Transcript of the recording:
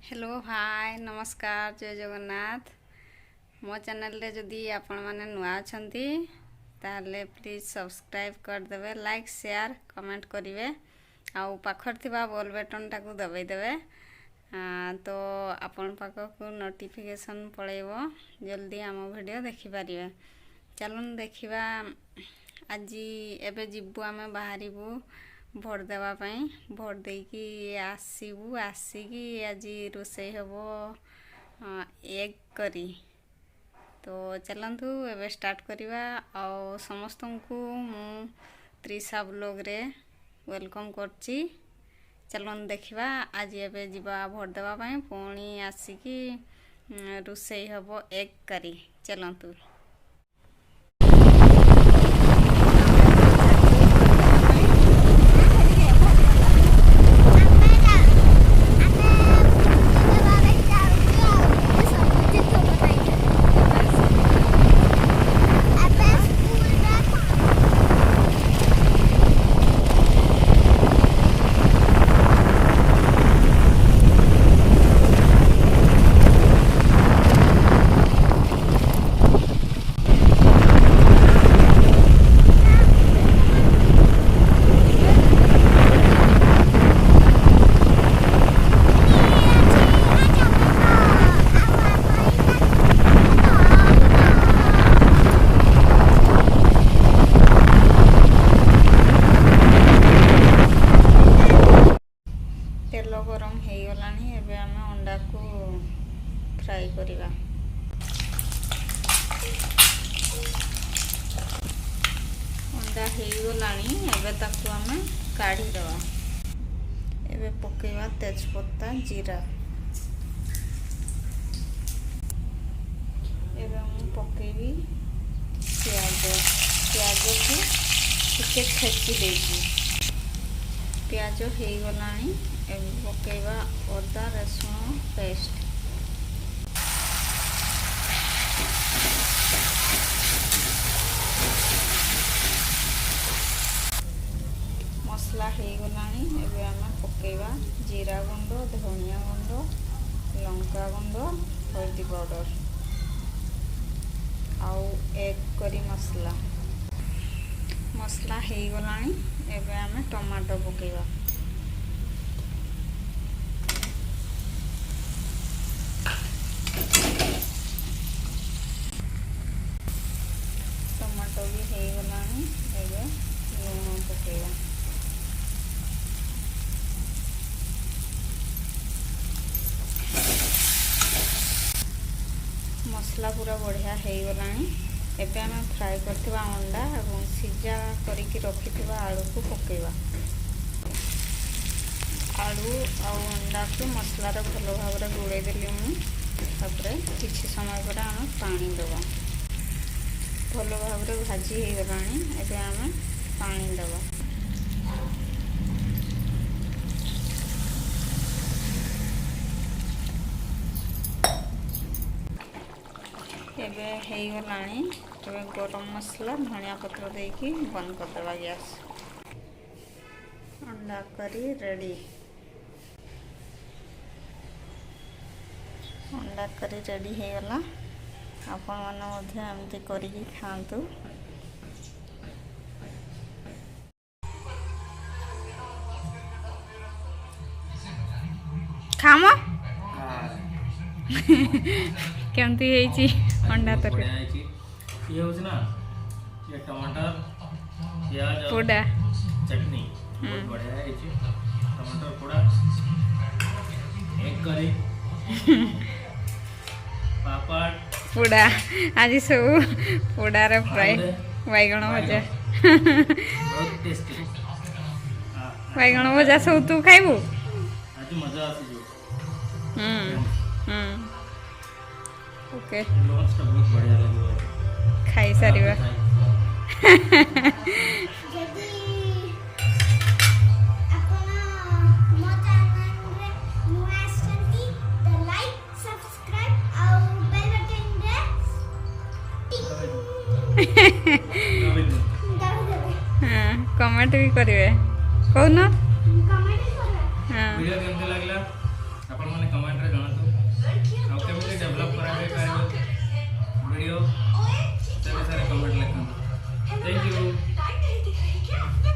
Hello hi नमस्कार जय जगन्नाथ मो चैनल रे जदि आपण माने नुआ अछंती ताले प्लीज सब्सक्राइब कर देबे लाइक शेयर कमेंट करिवे आ पाखर थिबा बेल बटन टाकू दबाई देबे तो आपण पाखक नोटिफिकेशन पळेबो जल्दी आम वीडियो देखि पारिबे। चलन देखिबा आज एबे जिबु आमे बाहरिबु भोट देवाई भोट देकी आसबू आसिकी आज रोषे हम एग करी तो चलतु एबे स्टार्ट करिबा आ समस्त को मु त्रिशा ब्लॉग रे वेलकम करची। चलन देखिबा आज एबे जिबा भोट देवाई पुणी आसिकी रोषे हम एग करी चलतु। तेल गरम हो गलानी एबे आमे अंडा को फ्राई करिबा। अंडा हो गलानी एबे ताकू आमे काढ़ी दवा। एबे पकेवा तेजपत्ता जीरा एबे हम पकेबी प्याज को टिके छेची देची। प्याज हो गलानी एबे पकेवा अदा रसुण पेस्ट मसला हो गलानी एबे आमे पकेवा जीरा गुंड धनिया गुंड लंका गुंड हल्दी पाउडर आउ एग करी मसला मसला हो गलानी एबे आमे टमाटो पकेवा। टमाटो भी हो गलानी एबे लूण पकेवा। मसला पूरा बढ़िया हो गलानी एबे आमे फ्राई करथिबा अंडा एवं सिजा करिकि रखिथिबा आलू को पकेवा। आलू आ अंडा को मसला रे भलो भाव रे गुड़े देली मु तापरे किछि समय पर आमे पानी देबा। भलो भाव रे भाजी हो गलानी एबे आमे पानी देबा। एबे हो गलानी एबे गरम मसला धनिया पत्र देकी बंद कर देबा गैस। अंडा करी रेडी। अंडा करी रेडी हो गला। आपण माने मध्य एमती करिकि खांतु। खाम केमती हेची अंडा तरी ये होछ ना ये टमाटर प्याज पोड़ा चटनी बहुत बढ़िया है। टमाटर पोड़ा एग करी पापड़ पोड़ा आज सब पोड़ा रे फ्राई बैगण भजा बहुत टेस्टी बैगण भजा सब तू खाइबू आज मजा आसी जो ओके लंच तो बहुत बढ़िया लगे खाई सारिबा। यदि आपण मो चैनल रे नुआ आछंती त लाइक सब्सक्राइब आ बेल बटन रे टिक हां कमेंट भी करिवे कहू ना।